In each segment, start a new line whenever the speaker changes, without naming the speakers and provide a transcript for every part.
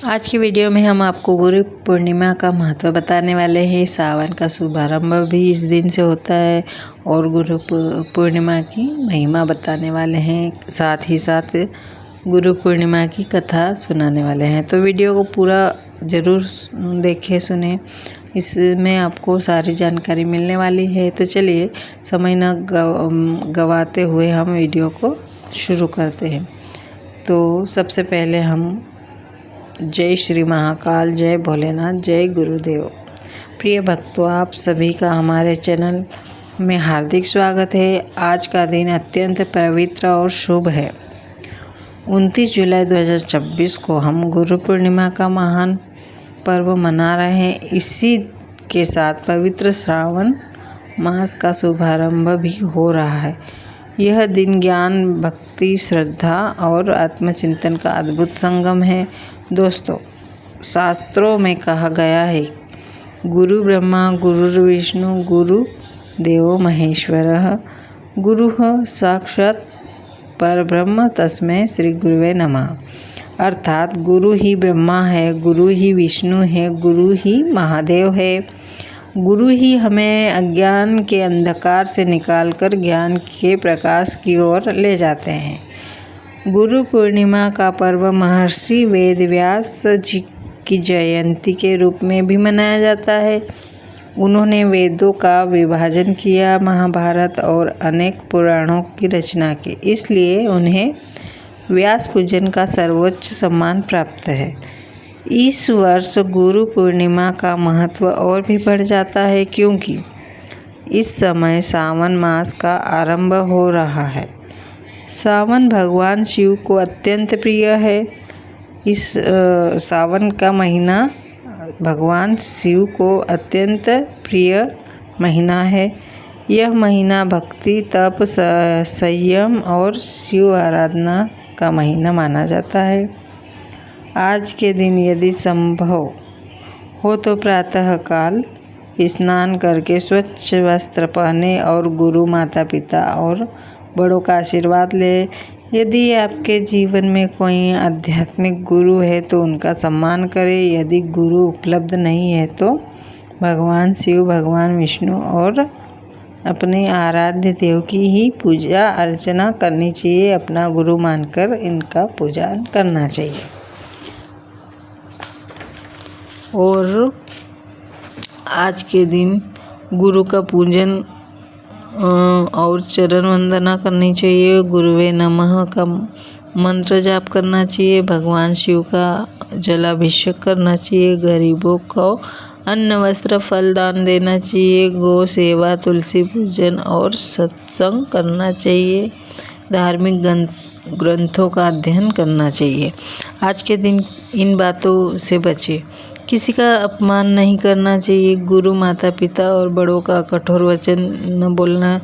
आज की वीडियो में हम आपको गुरु पूर्णिमा का महत्व बताने वाले हैं। सावन का शुभारंभ भी इस दिन से होता है और गुरु पूर्णिमा की महिमा बताने वाले हैं। साथ ही साथ गुरु पूर्णिमा की कथा सुनाने वाले हैं। तो वीडियो को पूरा ज़रूर देखें, सुने। इसमें आपको सारी जानकारी मिलने वाली है। तो चलिए समय न गवाते हुए हम वीडियो को शुरू करते हैं। तो सबसे पहले हम जय श्री महाकाल, जय भोलेनाथ, जय गुरुदेव। प्रिय भक्तों, आप सभी का हमारे चैनल में हार्दिक स्वागत है। आज का दिन अत्यंत पवित्र और शुभ है। 29 जुलाई 2026 को हम गुरु पूर्णिमा का महान पर्व मना रहे हैं। इसी के साथ पवित्र श्रावण मास का शुभारंभ भी हो रहा है। यह दिन ज्ञान, भक्ति, श्रद्धा और आत्मचिंतन का अद्भुत संगम है। दोस्तों, शास्त्रों में कहा गया है, गुरु ब्रह्मा गुरु विष्णु गुरु देवो महेश्वरः, गुरुः साक्षात् परब्रह्म तस्मै श्री गुरुवे नमः। अर्थात गुरु ही ब्रह्मा है, गुरु ही विष्णु है, गुरु ही महादेव है। गुरु ही हमें अज्ञान के अंधकार से निकालकर ज्ञान के प्रकाश की ओर ले जाते हैं। गुरु पूर्णिमा का पर्व महर्षि वेदव्यास जी की जयंती के रूप में भी मनाया जाता है। उन्होंने वेदों का विभाजन किया, महाभारत और अनेक पुराणों की रचना की, इसलिए उन्हें व्यास पूजन का सर्वोच्च सम्मान प्राप्त है। इस वर्ष गुरु पूर्णिमा का महत्व और भी बढ़ जाता है, क्योंकि इस समय सावन मास का आरंभ हो रहा है। सावन भगवान शिव को अत्यंत प्रिय है। इस सावन का महीना भगवान शिव को अत्यंत प्रिय महीना है। यह महीना भक्ति, तप, संयम और शिव आराधना का महीना माना जाता है। आज के दिन यदि संभव हो तो प्रातः काल स्नान करके स्वच्छ वस्त्र पहने और गुरु, माता पिता और बड़ों का आशीर्वाद ले। यदि आपके जीवन में कोई आध्यात्मिक गुरु है तो उनका सम्मान करें। यदि गुरु उपलब्ध नहीं है तो भगवान शिव, भगवान विष्णु और अपने आराध्य देव की ही पूजा अर्चना करनी चाहिए। अपना गुरु मानकर इनका पूजा करना चाहिए। और आज के दिन गुरु का पूजन और चरण वंदना करनी चाहिए। गुरुवे नमः का मंत्र जाप करना चाहिए। भगवान शिव का जलाभिषेक करना चाहिए। गरीबों को अन्न, वस्त्र, फल दान देना चाहिए। गौ सेवा, तुलसी पूजन और सत्संग करना चाहिए। धार्मिक ग्रंथों का अध्ययन करना चाहिए। आज के दिन इन बातों से बचें। किसी का अपमान नहीं करना चाहिए। गुरु, माता पिता और बड़ों का कठोर वचन न बोलना।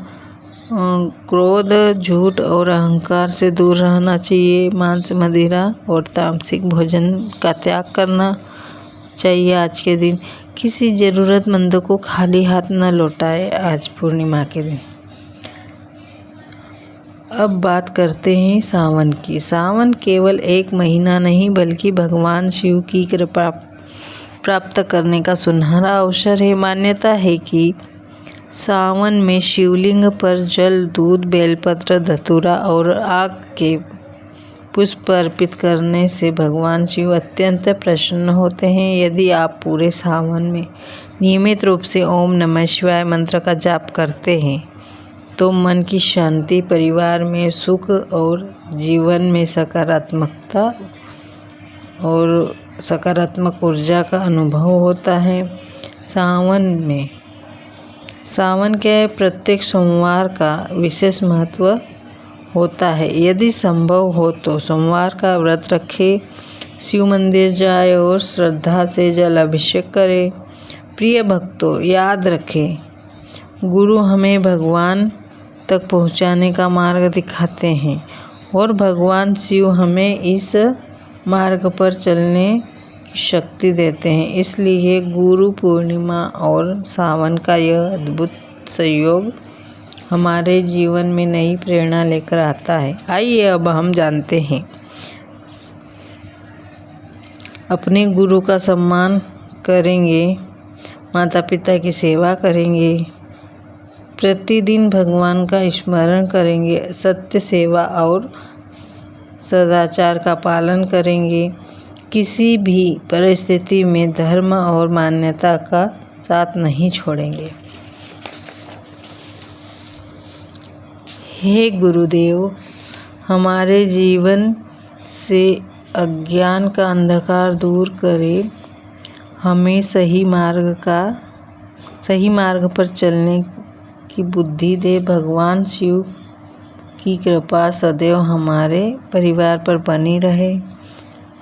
क्रोध, झूठ और अहंकार से दूर रहना चाहिए। मांस, मदिरा और तामसिक भोजन का त्याग करना चाहिए। आज के दिन किसी ज़रूरतमंद को खाली हाथ न लौटाए। आज पूर्णिमा के दिन अब बात करते हैं सावन की। सावन केवल एक महीना नहीं बल्कि भगवान शिव की कृपा प्राप्त करने का सुनहरा अवसर है। मान्यता है कि सावन में शिवलिंग पर जल, दूध, बेलपत्र, धतूरा और आग के पुष्प अर्पित करने से भगवान शिव अत्यंत प्रसन्न होते हैं। यदि आप पूरे सावन में नियमित रूप से ओम नमः शिवाय मंत्र का जाप करते हैं तो मन की शांति, परिवार में सुख और जीवन में सकारात्मकता और सकारात्मक ऊर्जा का अनुभव होता है। सावन के प्रत्येक सोमवार का विशेष महत्व होता है। यदि संभव हो तो सोमवार का व्रत रखें, शिव मंदिर जाए और श्रद्धा से जल अभिषेक करें। प्रिय भक्तों, याद रखें, गुरु हमें भगवान तक पहुंचाने का मार्ग दिखाते हैं और भगवान शिव हमें इस मार्ग पर चलने की शक्ति देते हैं। इसलिए गुरु पूर्णिमा और सावन का यह अद्भुत संयोग हमारे जीवन में नई प्रेरणा लेकर आता है। आइए अब हम जानते हैं अपने गुरु का सम्मान करेंगे, माता पिता की सेवा करेंगे, प्रतिदिन भगवान का स्मरण करेंगे, सत्य सेवा और सदाचार का पालन करेंगे, किसी भी परिस्थिति में धर्म और मान्यता का साथ नहीं छोड़ेंगे। हे गुरुदेव, हमारे जीवन से अज्ञान का अंधकार दूर करें, हमें सही मार्ग पर चलने की बुद्धि दे। भगवान शिव की कृपा सदैव हमारे परिवार पर बनी रहे,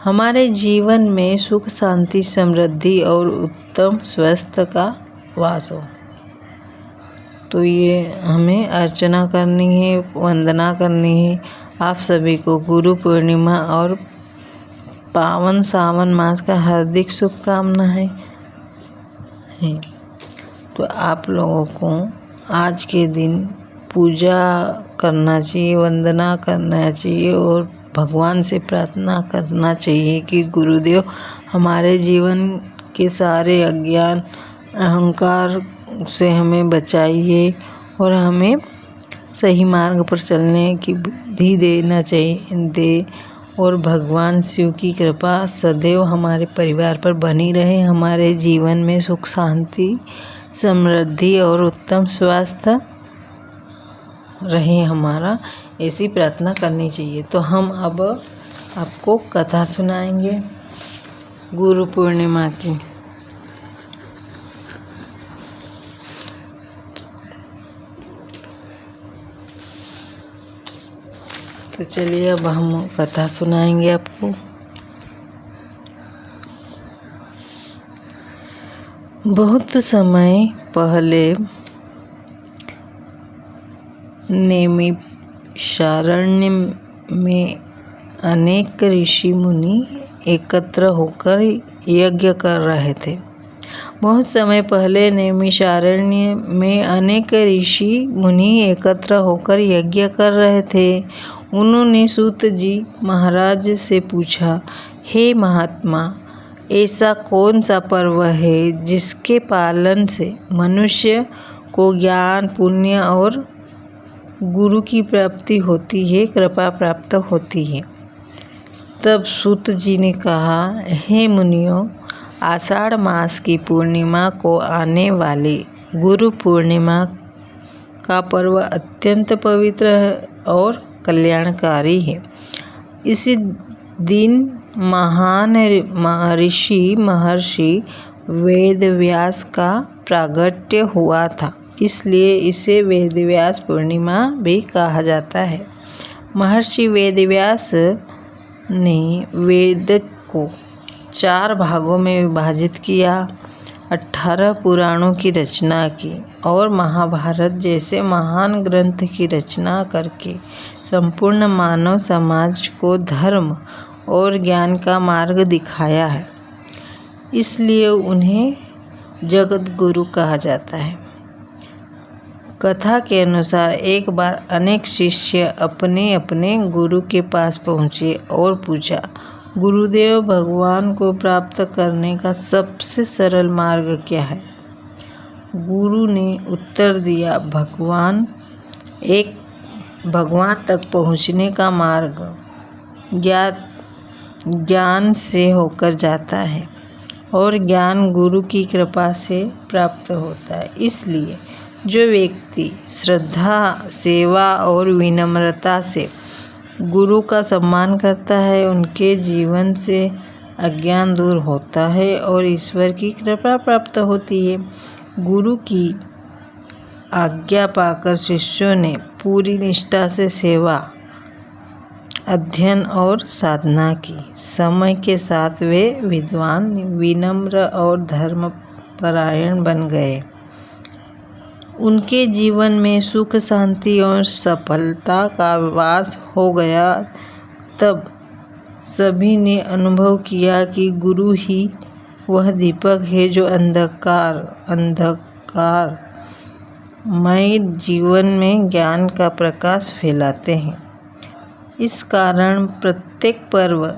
हमारे जीवन में सुख शांति समृद्धि और उत्तम स्वास्थ्य का वास हो। तो ये हमें अर्चना करनी है, वंदना करनी है। आप सभी को गुरु पूर्णिमा और पावन सावन मास का हार्दिक शुभकामनाएं हैं। तो आप लोगों को आज के दिन पूजा करना चाहिए, वंदना करना चाहिए और भगवान से प्रार्थना करना चाहिए कि गुरुदेव हमारे जीवन के सारे अज्ञान अहंकार से हमें बचाइए और हमें सही मार्ग पर चलने की बुद्धि देना चाहिए और भगवान शिव की कृपा सदैव हमारे परिवार पर बनी रहे, हमारे जीवन में सुख शांति समृद्धि और उत्तम स्वास्थ्य रहे हमारा, ऐसी प्रार्थना करनी चाहिए। तो हम अब आपको कथा सुनाएंगे गुरु पूर्णिमा की। तो चलिए अब हम कथा सुनाएंगे आपको। बहुत समय पहले नैमिषारण्य में अनेक ऋषि मुनि एकत्र होकर यज्ञ कर रहे थे। बहुत समय पहले नैमिषारण्य में अनेक ऋषि मुनि एकत्र होकर यज्ञ कर रहे थे। उन्होंने सूत जी महाराज से पूछा, हे महात्मा, ऐसा कौन सा पर्व है जिसके पालन से मनुष्य को ज्ञान पुण्य और गुरु की प्राप्ति होती है, कृपा प्राप्त होती है। तब सूत जी ने कहा, हे मुनियों, आषाढ़ मास की पूर्णिमा को आने वाली गुरु पूर्णिमा का पर्व अत्यंत पवित्र और कल्याणकारी है। इसी दिन महान महर्षि वेदव्यास का प्रागट्य हुआ था, इसलिए इसे वेदव्यास पूर्णिमा भी कहा जाता है। महर्षि वेदव्यास ने वेद को 4 भागों में विभाजित किया, 18 पुराणों की रचना की और महाभारत जैसे महान ग्रंथ की रचना करके संपूर्ण मानव समाज को धर्म और ज्ञान का मार्ग दिखाया है। इसलिए उन्हें जगत गुरु कहा जाता है। कथा के अनुसार एक बार अनेक शिष्य अपने अपने गुरु के पास पहुँचे और पूछा, गुरुदेव, भगवान को प्राप्त करने का सबसे सरल मार्ग क्या है? गुरु ने उत्तर दिया, भगवान तक पहुँचने का मार्ग ज्ञान से होकर जाता है और ज्ञान गुरु की कृपा से प्राप्त होता है। इसलिए जो व्यक्ति श्रद्धा, सेवा और विनम्रता से गुरु का सम्मान करता है, उनके जीवन से अज्ञान दूर होता है और ईश्वर की कृपा प्राप्त होती है। गुरु की आज्ञा पाकर शिष्यों ने पूरी निष्ठा से सेवा, अध्ययन और साधना की। समय के साथ वे विद्वान, विनम्र और धर्मपरायण बन गए। उनके जीवन में सुख शांति और सफलता का वास हो गया। तब सभी ने अनुभव किया कि गुरु ही वह दीपक है जो अंधकारमय जीवन में ज्ञान का प्रकाश फैलाते हैं। इस कारण प्रत्येक पर्व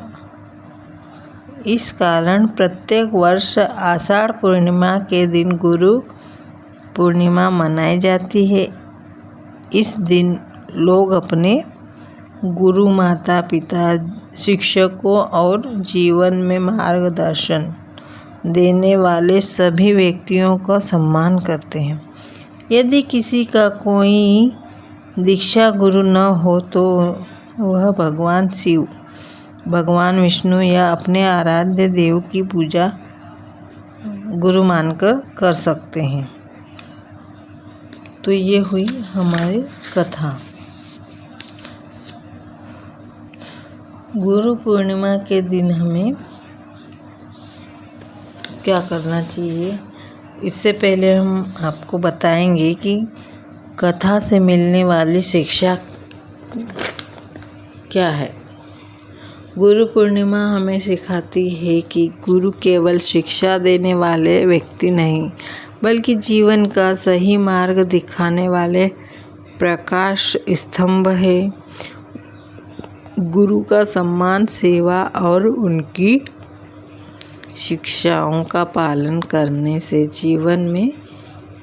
इस कारण प्रत्येक वर्ष आषाढ़ पूर्णिमा के दिन गुरु पूर्णिमा मनाई जाती है। इस दिन लोग अपने गुरु, माता पिता, शिक्षकों और जीवन में मार्गदर्शन देने वाले सभी व्यक्तियों का सम्मान करते हैं। यदि किसी का कोई दीक्षा गुरु न हो तो वह भगवान शिव, भगवान विष्णु या अपने आराध्य देव की पूजा गुरु मानकर कर सकते हैं। तो ये हुई हमारी कथा। गुरु पूर्णिमा के दिन हमें क्या करना चाहिए, इससे पहले हम आपको बताएंगे कि कथा से मिलने वाली शिक्षा क्या है। गुरु पूर्णिमा हमें सिखाती है कि गुरु केवल शिक्षा देने वाले व्यक्ति नहीं, बल्कि जीवन का सही मार्ग दिखाने वाले प्रकाश स्तंभ है। गुरु का सम्मान, सेवा और उनकी शिक्षाओं का पालन करने से जीवन में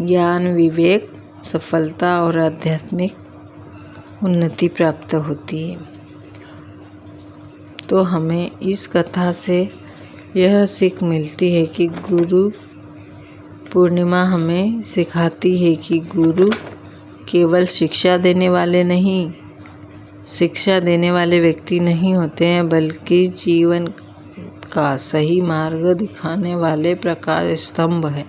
ज्ञान, विवेक, सफलता और आध्यात्मिक उन्नति प्राप्त होती है। तो हमें इस कथा से यह सीख मिलती है कि गुरु पूर्णिमा हमें सिखाती है कि गुरु केवल शिक्षा देने वाले व्यक्ति नहीं होते हैं, बल्कि जीवन का सही मार्ग दिखाने वाले प्रकाश स्तंभ है।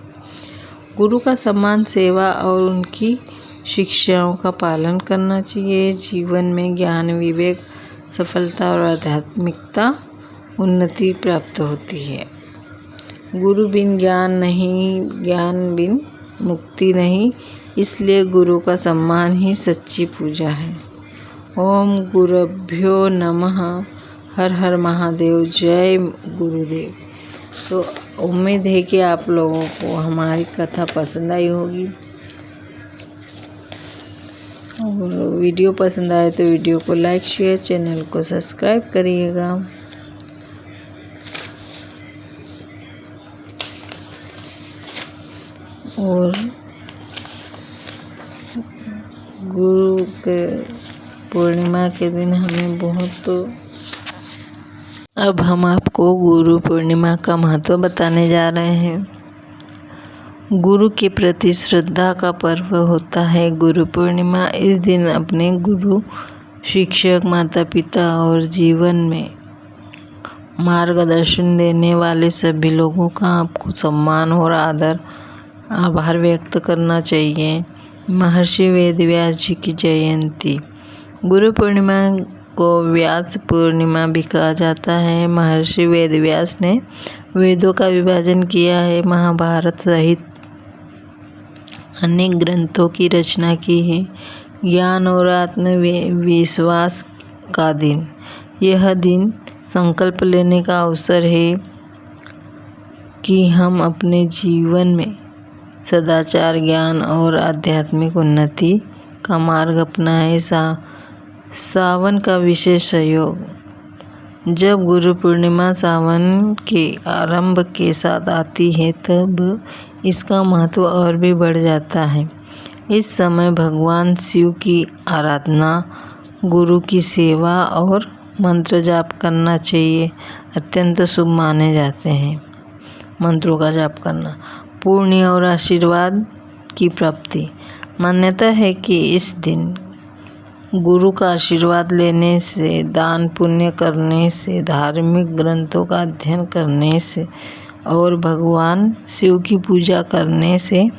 गुरु का सम्मान, सेवा और उनकी शिक्षाओं का पालन करना चाहिए। जीवन में ज्ञान, विवेक, सफलता और आध्यात्मिकता उन्नति प्राप्त होती है। गुरु बिन ज्ञान नहीं, ज्ञान बिन मुक्ति नहीं, इसलिए गुरु का सम्मान ही सच्ची पूजा है। ओम गुरुभ्यो नमः। हर हर महादेव। जय गुरुदेव। तो उम्मीद है कि आप लोगों को हमारी कथा पसंद आई होगी, और वीडियो पसंद आए तो वीडियो को लाइक, शेयर, चैनल को सब्सक्राइब करिएगा। और गुरु के पूर्णिमा के दिन हमें अब हम आपको गुरु पूर्णिमा का महत्व बताने जा रहे हैं। गुरु के प्रति श्रद्धा का पर्व होता है गुरु पूर्णिमा। इस दिन अपने गुरु, शिक्षक, माता पिता और जीवन में मार्गदर्शन देने वाले सभी लोगों का आपको सम्मान और आभार व्यक्त करना चाहिए। महर्षि वेदव्यास जी की जयंती। गुरु पूर्णिमा को व्यास पूर्णिमा भी कहा जाता है। महर्षि वेदव्यास ने वेदों का विभाजन किया है, महाभारत सहित अनेक ग्रंथों की रचना की है। ज्ञान और आत्मविश्वास का दिन। यह दिन संकल्प लेने का अवसर है कि हम अपने जीवन में सदाचार, ज्ञान और आध्यात्मिक उन्नति का मार्ग अपनाएं। सावन का विशेष सहयोग। जब गुरु पूर्णिमा सावन के आरंभ के साथ आती है तब इसका महत्व और भी बढ़ जाता है। इस समय भगवान शिव की आराधना, गुरु की सेवा और मंत्र जाप करना चाहिए। अत्यंत शुभ माने जाते हैं मंत्रों का जाप करना। पुण्य और आशीर्वाद की प्राप्ति। मान्यता है कि इस दिन गुरु का आशीर्वाद लेने से, दान पुण्य करने से, धार्मिक ग्रंथों का अध्ययन करने से और भगवान शिव की पूजा करने से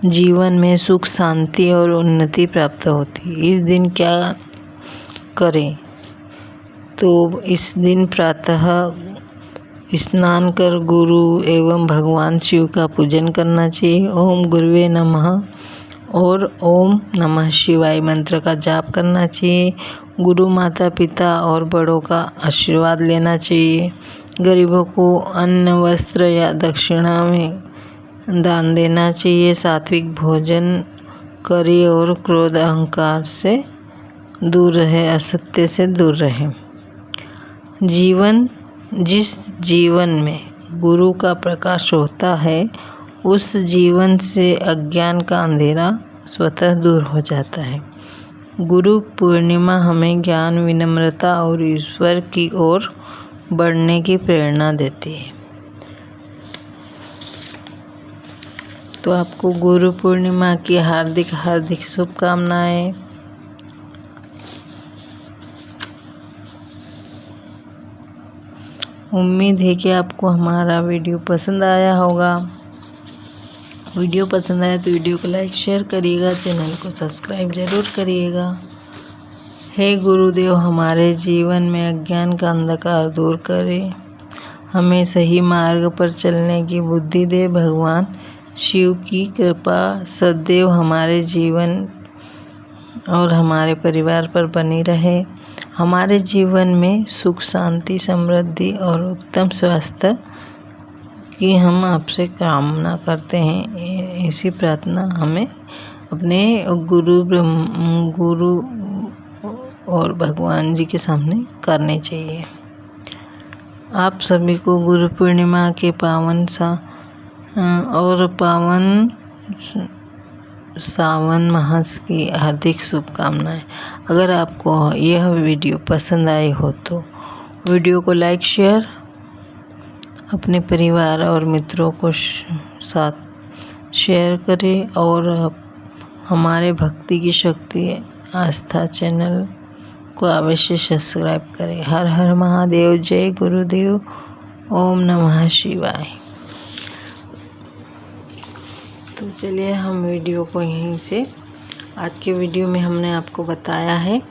जीवन में सुख, शांति और उन्नति प्राप्त होती है। इस दिन क्या करें? तो इस दिन प्रातः स्नान कर गुरु एवं भगवान शिव का पूजन करना चाहिए। ओम गुरुवे नमः और ओम नमः शिवाय मंत्र का जाप करना चाहिए। गुरु, माता पिता और बड़ों का आशीर्वाद लेना चाहिए। गरीबों को अन्न, वस्त्र या दक्षिणा में दान देना चाहिए। सात्विक भोजन करें और क्रोध, अहंकार से दूर रहे, असत्य से दूर रहे। जीवन जिस जीवन में गुरु का प्रकाश होता है उस जीवन से अज्ञान का अंधेरा स्वतः दूर हो जाता है। गुरु पूर्णिमा हमें ज्ञान, विनम्रता और ईश्वर की ओर बढ़ने की प्रेरणा देती है। तो आपको गुरु पूर्णिमा की हार्दिक हार्दिक शुभकामनाएं। उम्मीद है कि आपको हमारा वीडियो पसंद आया होगा। वीडियो पसंद आया तो वीडियो को लाइक शेयर करिएगा, चैनल को सब्सक्राइब जरूर करिएगा। हे गुरुदेव, हमारे जीवन में अज्ञान का अंधकार दूर करें, हमें सही मार्ग पर चलने की बुद्धि दे। भगवान शिव की कृपा सदैव हमारे जीवन और हमारे परिवार पर बनी रहे। हमारे जीवन में सुख, शांति, समृद्धि और उत्तम स्वास्थ्य की हम आपसे कामना करते हैं। इसी प्रार्थना हमें अपने गुरु और भगवान जी के सामने करनी चाहिए। आप सभी को गुरु पूर्णिमा के पावन सावन मास की हार्दिक शुभकामनाएं। अगर आपको यह वीडियो पसंद आई हो तो वीडियो को लाइक शेयर अपने परिवार और मित्रों को साथ शेयर करें और हमारे भक्ति की शक्ति आस्था चैनल को अवश्य सब्सक्राइब करें। हर हर महादेव, जय गुरुदेव, ओम नमः शिवाय। तो चलिए हम वीडियो को यहीं से, आज के वीडियो में हमने आपको बताया है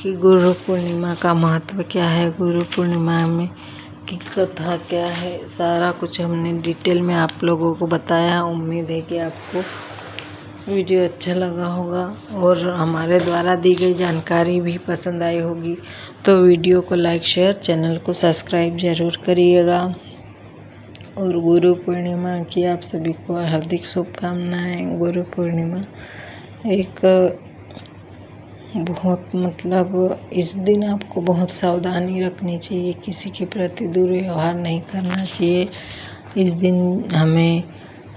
कि गुरु पूर्णिमा का महत्व क्या है, गुरु पूर्णिमा में की कथा क्या है, सारा कुछ हमने डिटेल में आप लोगों को बताया। उम्मीद है कि आपको वीडियो अच्छा लगा होगा और हमारे द्वारा दी गई जानकारी भी पसंद आई होगी। तो वीडियो को लाइक शेयर, चैनल को सब्सक्राइब जरूर करिएगा। और गुरु पूर्णिमा की आप सभी को हार्दिक शुभकामनाएं। गुरु पूर्णिमा एक बहुत इस दिन आपको बहुत सावधानी रखनी चाहिए, किसी के प्रति दुर्व्यवहार नहीं करना चाहिए। इस दिन हमें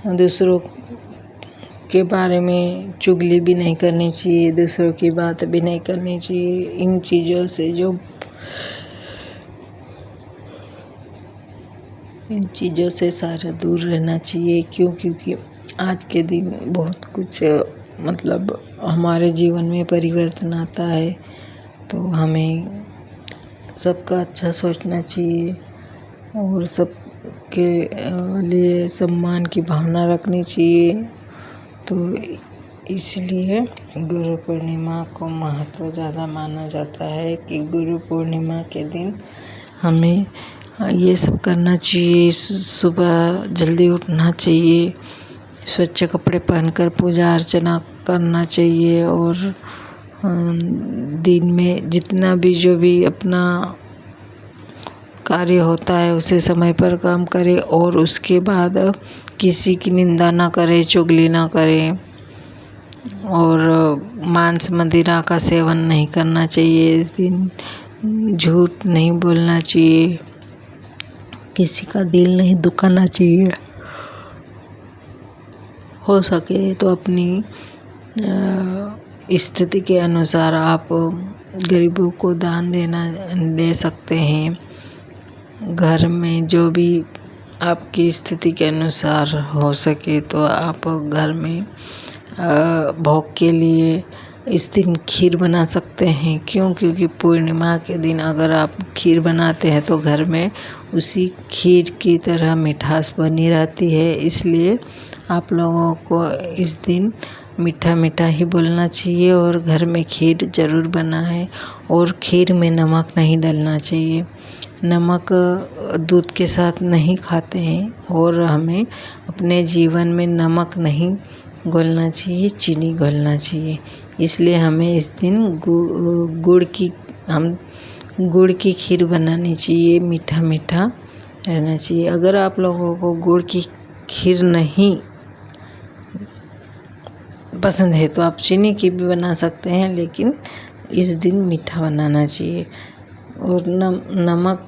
दूसरों के बारे में चुगली भी नहीं करनी चाहिए, दूसरों की बात भी नहीं करनी चाहिए। इन चीज़ों से सारा दूर रहना चाहिए। क्योंकि आज के दिन बहुत कुछ हमारे जीवन में परिवर्तन आता है, तो हमें सबका अच्छा सोचना चाहिए और सबके लिए सम्मान की भावना रखनी चाहिए। तो इसलिए गुरु पूर्णिमा को महत्व ज़्यादा माना जाता है कि गुरु पूर्णिमा के दिन हमें ये सब करना चाहिए। सुबह जल्दी उठना चाहिए, स्वच्छ कपड़े पहनकर पूजा अर्चना करना चाहिए और दिन में जितना भी जो भी अपना कार्य होता है उसे समय पर काम करे और उसके बाद किसी की निंदा ना करे, चुगली ना करे और मांस मदिरा का सेवन नहीं करना चाहिए। इस दिन झूठ नहीं बोलना चाहिए, किसी का दिल नहीं दुखाना चाहिए। हो सके तो अपनी स्थिति के अनुसार आप गरीबों को दान दे सकते हैं। घर में जो भी आपकी स्थिति के अनुसार हो सके तो आप घर में भोग के लिए इस दिन खीर बना सकते हैं। क्योंकि पूर्णिमा के दिन अगर आप खीर बनाते हैं तो घर में उसी खीर की तरह मिठास बनी रहती है। इसलिए आप लोगों को इस दिन मीठा मीठा ही बोलना चाहिए और घर में खीर ज़रूर बनाएं और खीर में नमक नहीं डालना चाहिए। नमक दूध के साथ नहीं खाते हैं और हमें अपने जीवन में नमक नहीं घोलना चाहिए, चीनी घोलना चाहिए। इसलिए हमें इस दिन गुड़ की खीर बनानी चाहिए, मीठा मीठा रहना चाहिए। अगर आप लोगों को गुड़ की खीर नहीं पसंद है तो आप चीनी की भी बना सकते हैं, लेकिन इस दिन मीठा बनाना चाहिए। और नमक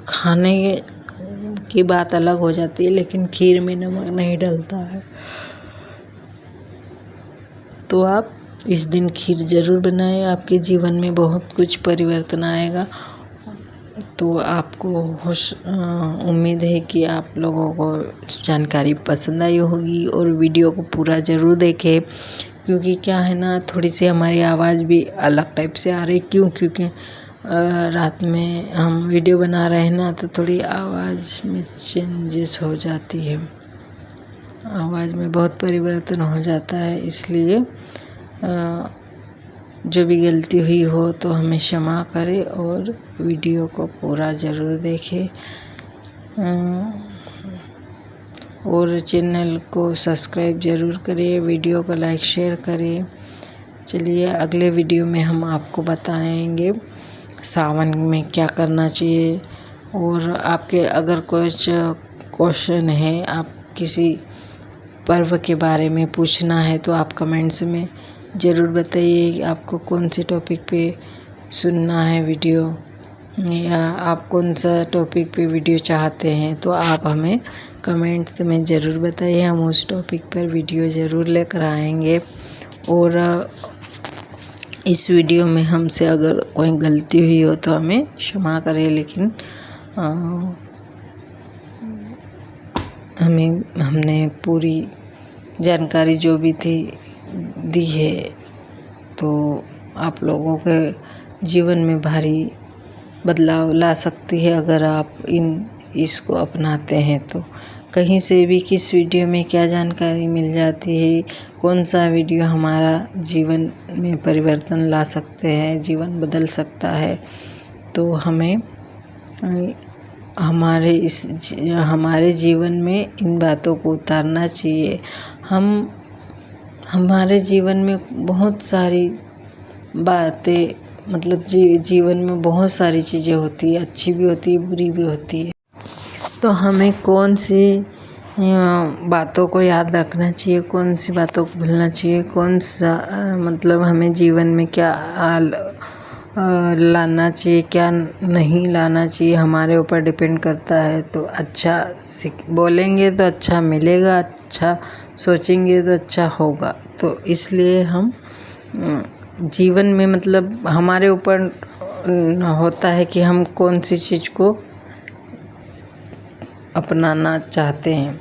खाने की बात अलग हो जाती है, लेकिन खीर में नमक नहीं डलता है। तो आप इस दिन खीर ज़रूर बनाएं, आपके जीवन में बहुत कुछ परिवर्तन आएगा। तो आपको उम्मीद है कि आप लोगों को जानकारी पसंद आई होगी और वीडियो को पूरा ज़रूर देखें, क्योंकि क्या है ना, थोड़ी सी हमारी आवाज़ भी अलग टाइप से आ रही। क्योंकि रात में हम वीडियो बना रहे हैं ना, तो थोड़ी आवाज़ में चेंजेस हो जाती है, आवाज़ में बहुत परिवर्तन हो जाता है। इसलिए जो भी गलती हुई हो तो हमें क्षमा करें और वीडियो को पूरा ज़रूर देखें और चैनल को सब्सक्राइब ज़रूर करें, वीडियो को लाइक शेयर करें। चलिए अगले वीडियो में हम आपको बताएंगे सावन में क्या करना चाहिए। और आपके अगर कुछ क्वेश्चन है, आप किसी पर्व के बारे में पूछना है, तो आप कमेंट्स में ज़रूर बताइए कि आपको कौन से टॉपिक पे सुनना है वीडियो, या आप कौन सा टॉपिक पे वीडियो चाहते हैं। तो आप हमें कमेंट में ज़रूर बताइए, हम उस टॉपिक पर वीडियो ज़रूर लेकर आएंगे। और इस वीडियो में हमसे अगर कोई गलती हुई हो तो हमें क्षमा करें, लेकिन हमने पूरी जानकारी जो भी थी दी है, तो आप लोगों के जीवन में भारी बदलाव ला सकती है अगर आप इसको अपनाते हैं। तो कहीं से भी किस वीडियो में क्या जानकारी मिल जाती है, कौन सा वीडियो हमारा जीवन में परिवर्तन ला सकते हैं, जीवन बदल सकता है। तो हमें हमारे जीवन में इन बातों को उतारना चाहिए। हमारे जीवन में बहुत सारी बातें, मतलब जीवन में बहुत सारी चीज़ें होती है, अच्छी भी होती है, बुरी भी होती है। तो हमें कौन सी बातों को याद रखना चाहिए, कौन सी बातों को भूलना चाहिए, कौन सा मतलब हमें जीवन में क्या लाना चाहिए, क्या नहीं लाना चाहिए, हमारे ऊपर डिपेंड करता है। तो अच्छा बोलेंगे तो अच्छा मिलेगा, अच्छा सोचेंगे तो अच्छा होगा। तो इसलिए हम जीवन में, मतलब हमारे ऊपर होता है कि हम कौन सी चीज़ को अपनाना चाहते हैं।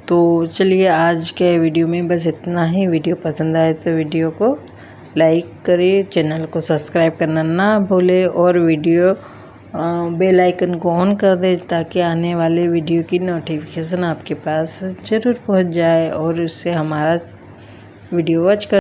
तो चलिए आज के वीडियो में बस इतना ही। वीडियो पसंद आए तो वीडियो को लाइक करें, चैनल को सब्सक्राइब करना ना भूलें और वीडियो बेल आइकन को ऑन कर दें, ताकि आने वाले वीडियो की नोटिफिकेशन आपके पास ज़रूर पहुंच जाए और उससे हमारा वीडियो वॉच कर